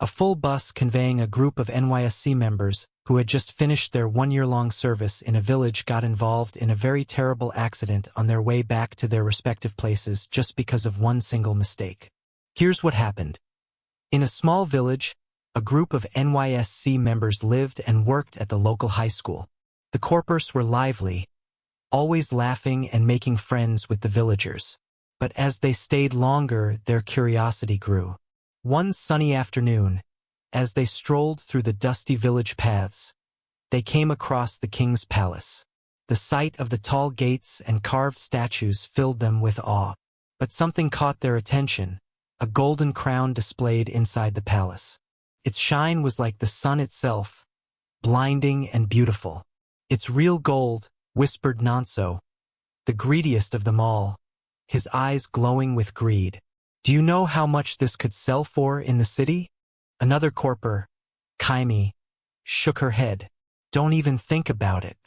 A full bus conveying a group of NYSC members who had just finished their one-year-long service in a village got involved in a very terrible accident on their way back to their respective places just because of one single mistake. Here's what happened. In a small village, a group of NYSC members lived and worked at the local high school. The Corpers were lively, always laughing and making friends with the villagers. But as they stayed longer, their curiosity grew. One sunny afternoon, as they strolled through the dusty village paths, they came across the king's palace. The sight of the tall gates and carved statues filled them with awe. But something caught their attention, a golden crown displayed inside the palace. Its shine was like the sun itself, blinding and beautiful. "It's real gold," whispered Nonso, the greediest of them all, his eyes glowing with greed. "Do you know how much this could sell for in the city?" Another Corper, Kaimi, shook her head. "Don't even think about it.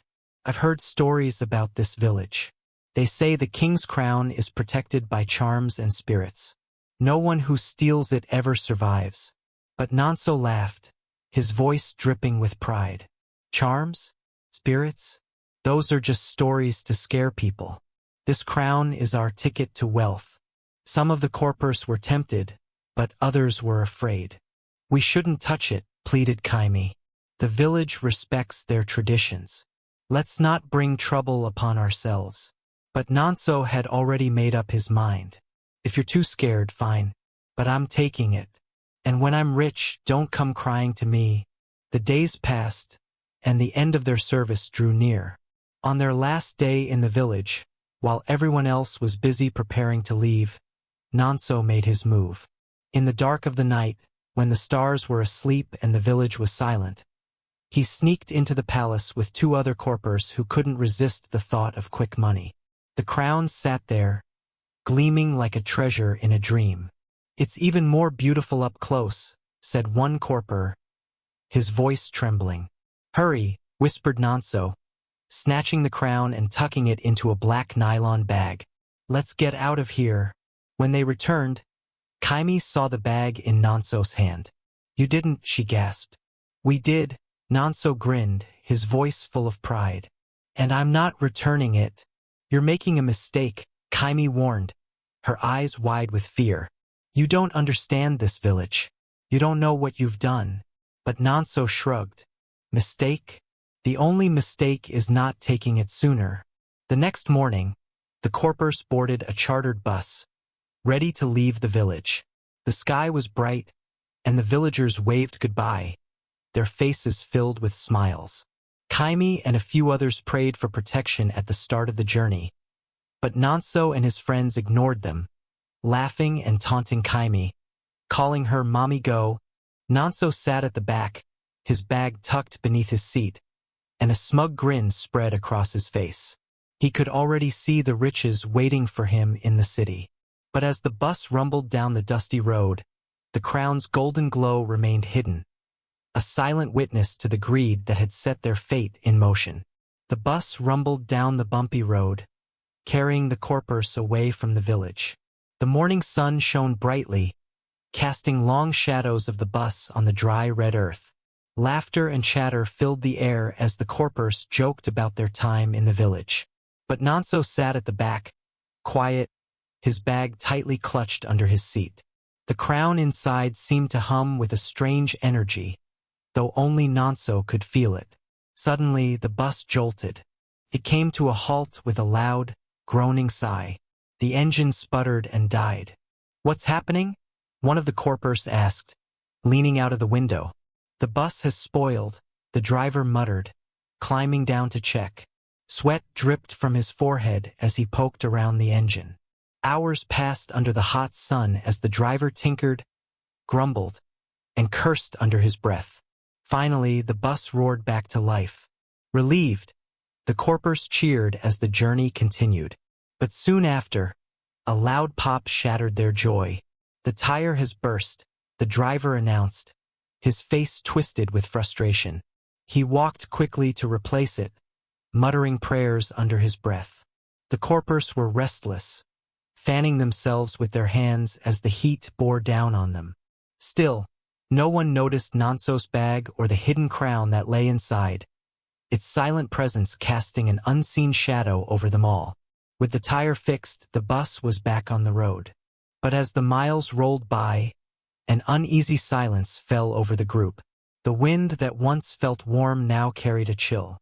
I've heard stories about this village. They say the king's crown is protected by charms and spirits. No one who steals it ever survives." But Nonso laughed, his voice dripping with pride. "Charms? Spirits? Those are just stories to scare people. This crown is our ticket to wealth." Some of the Corpers were tempted, but others were afraid. "We shouldn't touch it," pleaded Kaimi. "The village respects their traditions. Let's not bring trouble upon ourselves." But Nonso had already made up his mind. "If you're too scared, fine, but I'm taking it. And when I'm rich, don't come crying to me." The days passed, and the end of their service drew near. On their last day in the village, while everyone else was busy preparing to leave, Nonso made his move. In the dark of the night, when the stars were asleep and the village was silent, he sneaked into the palace with two other Corpers who couldn't resist the thought of quick money. The crown sat there, gleaming like a treasure in a dream. "It's even more beautiful up close," said one Corper, his voice trembling. "Hurry," whispered Nonso, snatching the crown and tucking it into a black nylon bag. "Let's get out of here." When they returned, Kaimi saw the bag in Nonso's hand. "You didn't," she gasped. "We did," Nonso grinned, his voice full of pride. "And I'm not returning it." "You're making a mistake," Kaimi warned, her eyes wide with fear. "You don't understand this village. You don't know what you've done." But Nonso shrugged. "Mistake? The only mistake is not taking it sooner." The next morning, the Corpers boarded a chartered bus, ready to leave the village. The sky was bright, and the villagers waved goodbye, their faces filled with smiles. Kaimi and a few others prayed for protection at the start of the journey, but Nonso and his friends ignored them, laughing and taunting Kaimi, calling her Mommy Go. Nonso sat at the back, his bag tucked beneath his seat, and a smug grin spread across his face. He could already see the riches waiting for him in the city. But as the bus rumbled down the dusty road, the crown's golden glow remained hidden, a silent witness to the greed that had set their fate in motion. The bus rumbled down the bumpy road, carrying the Corpers away from the village. The morning sun shone brightly, casting long shadows of the bus on the dry red earth. Laughter and chatter filled the air as the Corpers joked about their time in the village. But Nonso sat at the back, quiet, his bag tightly clutched under his seat. The crown inside seemed to hum with a strange energy, though only Nonso could feel it. Suddenly, the bus jolted. It came to a halt with a loud, groaning sigh. The engine sputtered and died. "What's happening?" one of the Corpers asked, leaning out of the window. "The bus has spoiled," the driver muttered, climbing down to check. Sweat dripped from his forehead as he poked around the engine. Hours passed under the hot sun as the driver tinkered, grumbled, and cursed under his breath. Finally, the bus roared back to life. Relieved, the Corpers cheered as the journey continued. But soon after, a loud pop shattered their joy. "The tire has burst," the driver announced, his face twisted with frustration. He walked quickly to replace it, muttering prayers under his breath. The Corpers were restless, fanning themselves with their hands as the heat bore down on them. Still, No one noticed Nonso's bag or the hidden crown that lay inside, its silent presence casting an unseen shadow over them all. With the tire fixed, the bus was back on the road. But as the miles rolled by, an uneasy silence fell over the group. The wind that once felt warm now carried a chill.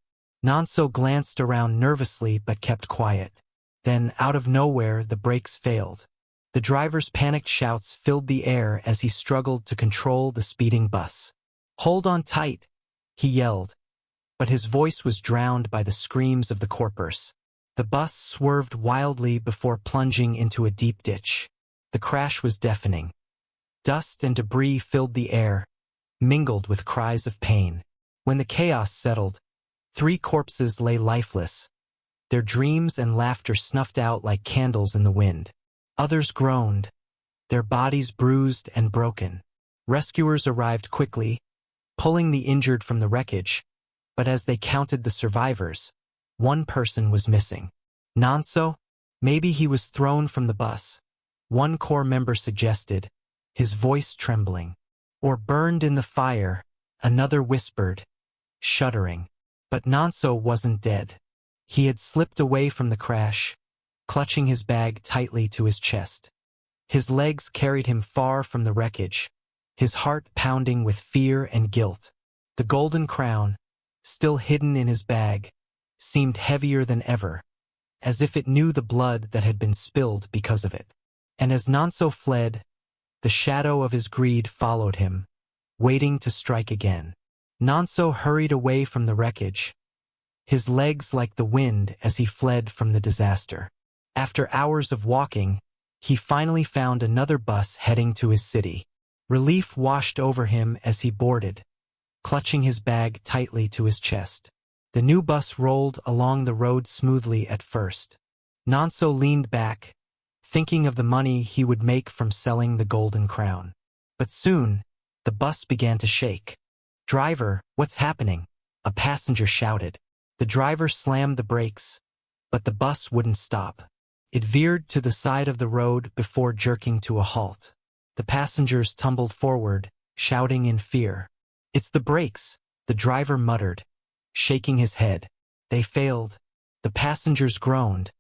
Nonso glanced around nervously but kept quiet. Then, out of nowhere, the brakes failed. The driver's panicked shouts filled the air as he struggled to control the speeding bus. "Hold on tight," he yelled, but his voice was drowned by the screams of the corpers. The bus swerved wildly before plunging into a deep ditch. The crash was deafening. Dust and debris filled the air, mingled with cries of pain. When the chaos settled, 3 corpses lay lifeless, their dreams and laughter snuffed out like candles in the wind. Others groaned, their bodies bruised and broken. Rescuers arrived quickly, pulling the injured from the wreckage, but as they counted the survivors, one person was missing. Nonso? Maybe he was thrown from the bus, one core member suggested, his voice trembling. Or burned in the fire, another whispered, shuddering. But Nonso wasn't dead. He had slipped away from the crash, clutching his bag tightly to his chest. His legs carried him far from the wreckage, his heart pounding with fear and guilt. The golden crown, still hidden in his bag, seemed heavier than ever, as if it knew the blood that had been spilled because of it. And as Nonso fled, the shadow of his greed followed him, waiting to strike again. Nonso hurried away from the wreckage, his legs like the wind as he fled from the disaster. After hours of walking, he finally found another bus heading to his city. Relief washed over him as he boarded, clutching his bag tightly to his chest. The new bus rolled along the road smoothly at first. Nonso leaned back, thinking of the money he would make from selling the golden crown. But soon, the bus began to shake. "Driver, what's happening?" a passenger shouted. The driver slammed the brakes, but the bus wouldn't stop. It veered to the side of the road before jerking to a halt. The passengers tumbled forward, shouting in fear. "It's the brakes," the driver muttered, shaking his head. They failed. The passengers groaned,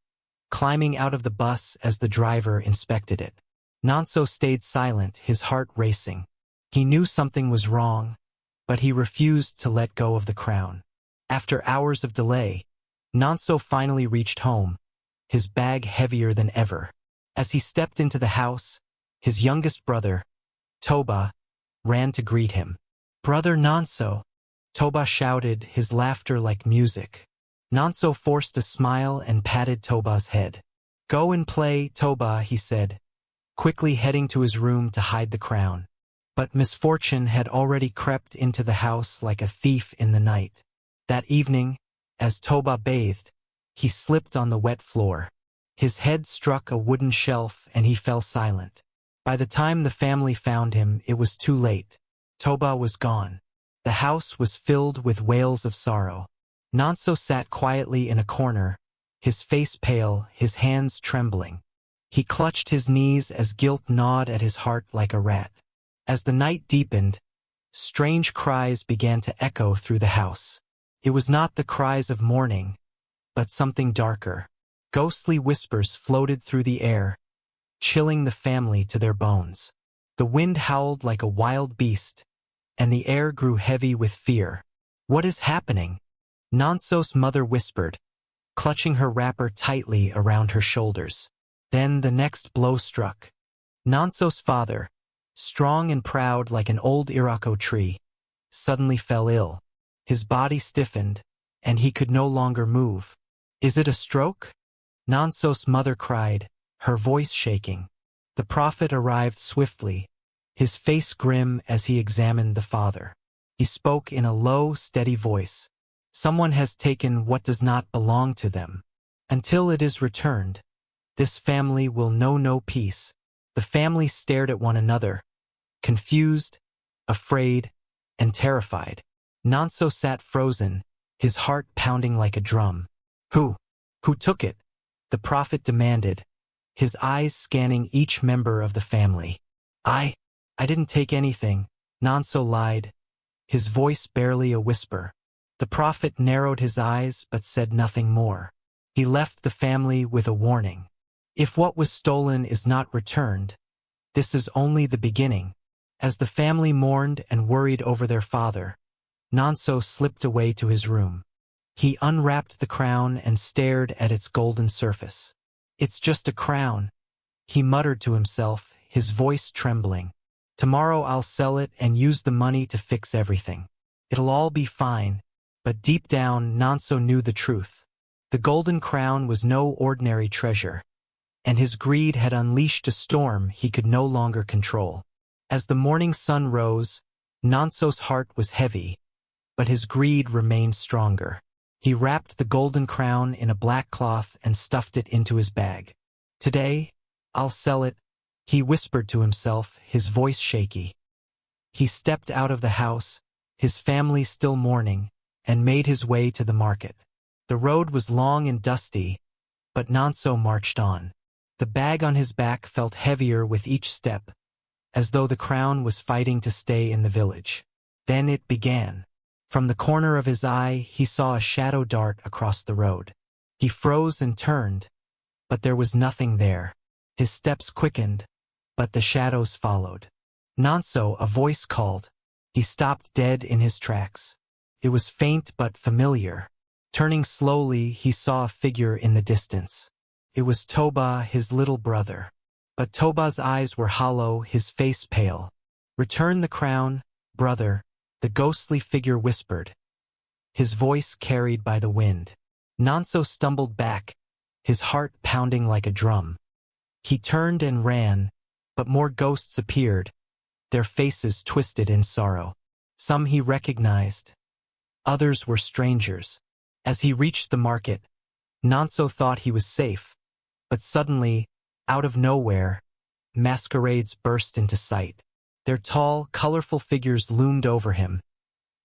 climbing out of the bus as the driver inspected it. Nonso stayed silent, his heart racing. He knew something was wrong, but he refused to let go of the crown. After hours of delay, Nonso finally reached home, his bag heavier than ever. As he stepped into the house, his youngest brother, Toba, ran to greet him. "Brother Nonso," Toba shouted, his laughter like music. Nonso forced a smile and patted Toba's head. "Go and play, Toba," he said, quickly heading to his room to hide the crown. But misfortune had already crept into the house like a thief in the night. That evening, as Toba bathed, he slipped on the wet floor. His head struck a wooden shelf and he fell silent. By the time the family found him, it was too late. Toba was gone. The house was filled with wails of sorrow. Nonso sat quietly in a corner, his face pale, his hands trembling. He clutched his knees as guilt gnawed at his heart like a rat. As the night deepened, strange cries began to echo through the house. It was not the cries of mourning, but something darker. Ghostly whispers floated through the air, chilling the family to their bones. The wind howled like a wild beast, and the air grew heavy with fear. "What is happening?" Nonso's mother whispered, clutching her wrapper tightly around her shoulders. Then the next blow struck. Nonso's father, strong and proud like an old Irako tree, suddenly fell ill. His body stiffened, and he could no longer move. "Is it a stroke?" Nonso's mother cried, her voice shaking. The prophet arrived swiftly, his face grim as he examined the father. He spoke in a low, steady voice. "Someone has taken what does not belong to them. Until it is returned, this family will know no peace." The family stared at one another, confused, afraid, and terrified. Nonso sat frozen, his heart pounding like a drum. Who took it?" the prophet demanded, his eyes scanning each member of the family. I didn't take anything," Nonso lied, his voice barely a whisper. The prophet narrowed his eyes but said nothing more. He left the family with a warning. If what was stolen is not returned, this is only the beginning. As the family mourned and worried over their father, Nonso slipped away to his room. He unwrapped the crown and stared at its golden surface. "It's just a crown," he muttered to himself, his voice trembling. "Tomorrow I'll sell it and use the money to fix everything. It'll all be fine." But deep down, Nonso knew the truth. The golden crown was no ordinary treasure, and his greed had unleashed a storm he could no longer control. As the morning sun rose, Nonso's heart was heavy, but his greed remained stronger. He wrapped the golden crown in a black cloth and stuffed it into his bag. "Today, I'll sell it," he whispered to himself, his voice shaky. He stepped out of the house, his family still mourning, and made his way to the market. The road was long and dusty, but Nonso marched on. The bag on his back felt heavier with each step, as though the crown was fighting to stay in the village. Then it began. From the corner of his eye, he saw a shadow dart across the road. He froze and turned, but there was nothing there. His steps quickened, but the shadows followed. "Nonso," a voice called. He stopped dead in his tracks. It was faint but familiar. Turning slowly, he saw a figure in the distance. It was Toba, his little brother. But Toba's eyes were hollow, his face pale. "Return the crown, brother," the ghostly figure whispered, his voice carried by the wind. Nonso stumbled back, his heart pounding like a drum. He turned and ran, but more ghosts appeared, their faces twisted in sorrow. Some he recognized, others were strangers. As he reached the market, Nonso thought he was safe, but suddenly, out of nowhere, masquerades burst into sight. Their tall, colorful figures loomed over him,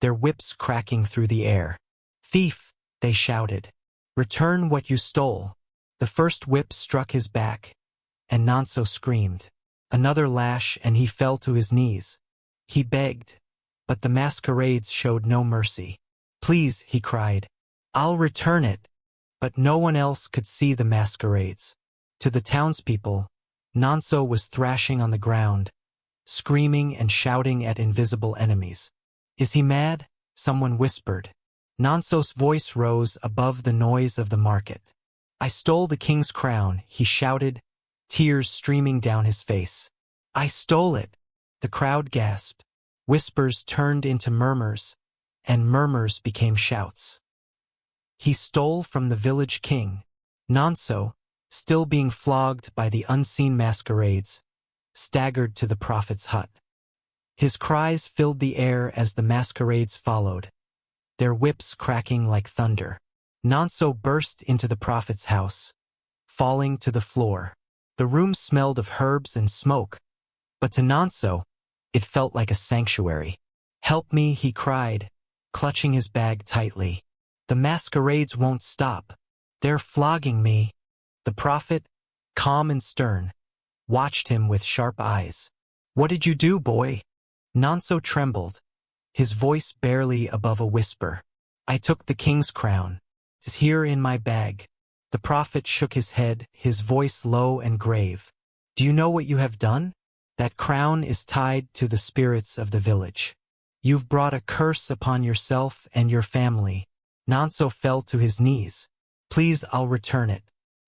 their whips cracking through the air. "Thief!" they shouted. "Return what you stole." The first whip struck his back, and Nonso screamed. Another lash and he fell to his knees. He begged, but the masquerades showed no mercy. "Please," he cried, "I'll return it." But no one else could see the masquerades. To the townspeople, Nonso was thrashing on the ground, screaming and shouting at invisible enemies. "Is he mad?" someone whispered. Nonso's voice rose above the noise of the market. "I stole the king's crown," he shouted, tears streaming down his face. "I stole it!" The crowd gasped. Whispers turned into murmurs, and murmurs became shouts. He stole from the village king. Nonso, still being flogged by the unseen masquerades, staggered to the prophet's hut. His cries filled the air as the masquerades followed, their whips cracking like thunder. Nonso burst into the prophet's house, falling to the floor. The room smelled of herbs and smoke, but to Nonso, it felt like a sanctuary. "Help me," he cried, clutching his bag tightly. "The masquerades won't stop. They're flogging me." The prophet, calm and stern, watched him with sharp eyes. "What did you do, boy?" Nonso trembled, his voice barely above a whisper. "I took the king's crown. It's here in my bag." The prophet shook his head, his voice low and grave. "Do you know what you have done? That crown is tied to the spirits of the village. You've brought a curse upon yourself and your family." Nonso fell to his knees. "Please, I'll return it.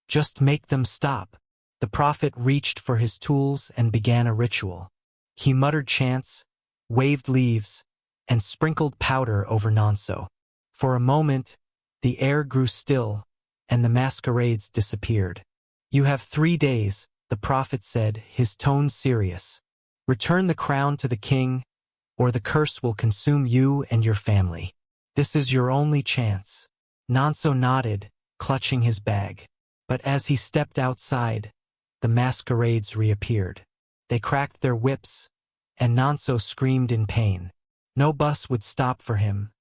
Just make them stop." The prophet reached for his tools and began a ritual. He muttered chants, waved leaves, and sprinkled powder over Nonso. For a moment, the air grew still, and the masquerades disappeared. "You have 3 days," the prophet said, his tone serious. "Return the crown to the king, or the curse will consume you and your family. This is your only chance." Nonso nodded, clutching his bag. But as he stepped outside, the masquerades reappeared. They cracked their whips, and Nonso screamed in pain. No bus would stop for him.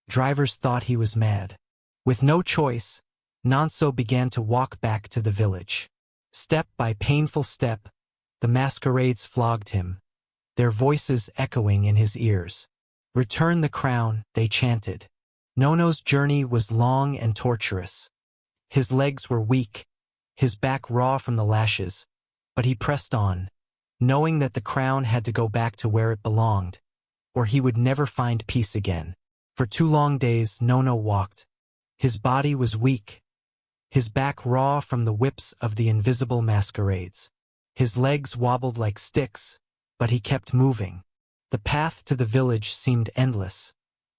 Drivers thought he was mad. With no choice, Nonso began to walk back to the village. Step by painful step, the masquerades flogged him, their voices echoing in his ears. "Return the crown," they chanted. Nono's journey was long and torturous. His legs were weak, his back raw from the lashes, but he pressed on, knowing that the crown had to go back to where it belonged, or he would never find peace again. For 2 long days Nono walked. His body was weak, his back raw from the whips of the invisible masquerades. His legs wobbled like sticks, but he kept moving. The path to the village seemed endless,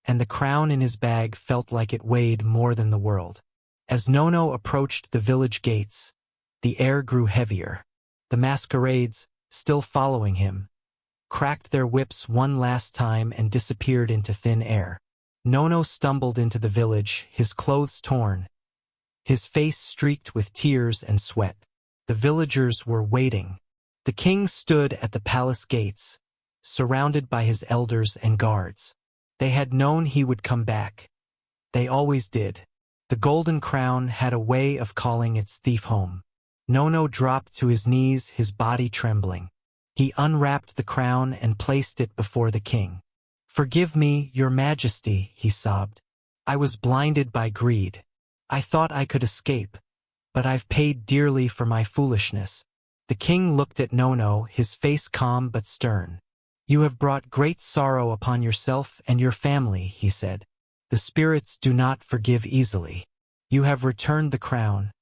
and the crown in his bag felt like it weighed more than the world. As Nono approached the village gates, the air grew heavier. The masquerades, still following him, cracked their whips one last time and disappeared into thin air. Nono stumbled into the village, his clothes torn, his face streaked with tears and sweat. The villagers were waiting. The king stood at the palace gates, surrounded by his elders and guards. They had known he would come back. They always did. The golden crown had a way of calling its thief home. Nono dropped to his knees, his body trembling. He unwrapped the crown and placed it before the king. "Forgive me, your majesty," he sobbed. "I was blinded by greed. I thought I could escape, but I've paid dearly for my foolishness." The king looked at Nono, his face calm but stern. "You have brought great sorrow upon yourself and your family," he said. "The spirits do not forgive easily. You have returned the crown,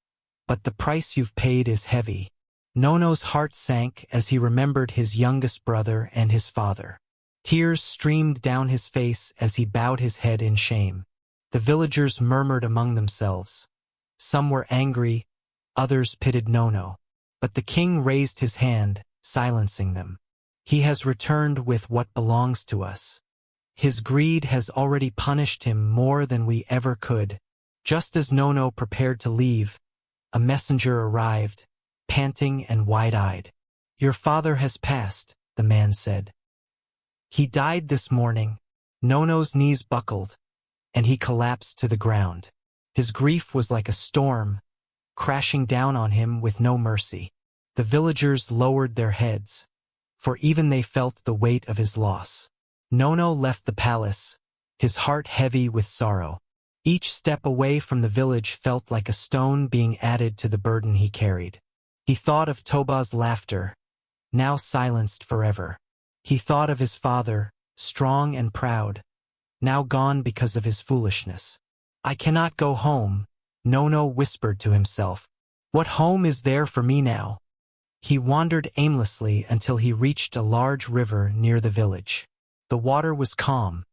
but the price you've paid is heavy." Nono's heart sank as he remembered his youngest brother and his father. Tears streamed down his face as he bowed his head in shame. The villagers murmured among themselves. Some were angry, others pitied Nono. But the king raised his hand, silencing them. "He has returned with what belongs to us. His greed has already punished him more than we ever could." Just as Nono prepared to leave, a messenger arrived, panting and wide-eyed. "Your father has passed," the man said. "He died this morning." Nono's knees buckled, and he collapsed to the ground. His grief was like a storm, crashing down on him with no mercy. The villagers lowered their heads, for even they felt the weight of his loss. Nono left the palace, his heart heavy with sorrow. Each step away from the village felt like a stone being added to the burden he carried. He thought of Toba's laughter, now silenced forever. He thought of his father, strong and proud, now gone because of his foolishness. "I cannot go home," Nono whispered to himself. "What home is there for me now?" He wandered aimlessly until he reached a large river near the village. The water was calm,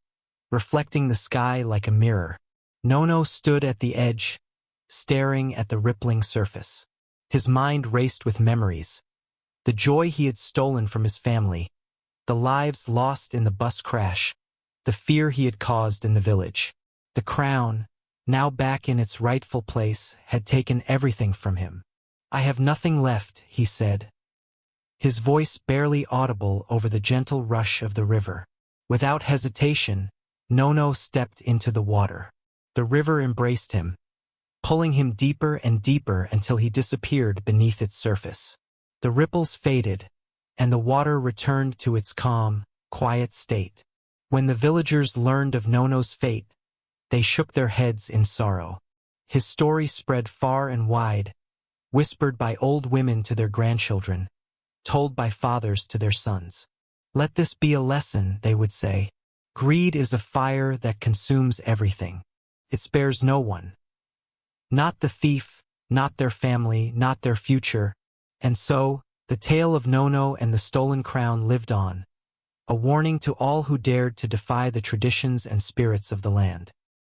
reflecting the sky like a mirror. Nono stood at the edge, staring at the rippling surface. His mind raced with memories. The joy he had stolen from his family, the lives lost in the bus crash, the fear he had caused in the village. The crown, now back in its rightful place, had taken everything from him. "I have nothing left," he said, his voice barely audible over the gentle rush of the river. Without hesitation, Nono stepped into the water. The river embraced him, pulling him deeper and deeper until he disappeared beneath its surface. The ripples faded, and the water returned to its calm, quiet state. When the villagers learned of Nono's fate, they shook their heads in sorrow. His story spread far and wide, whispered by old women to their grandchildren, told by fathers to their sons. "Let this be a lesson," they would say. "Greed is a fire that consumes everything. It spares no one. Not the thief, not their family, not their future." And so, the tale of Nono and the stolen crown lived on, a warning to all who dared to defy the traditions and spirits of the land.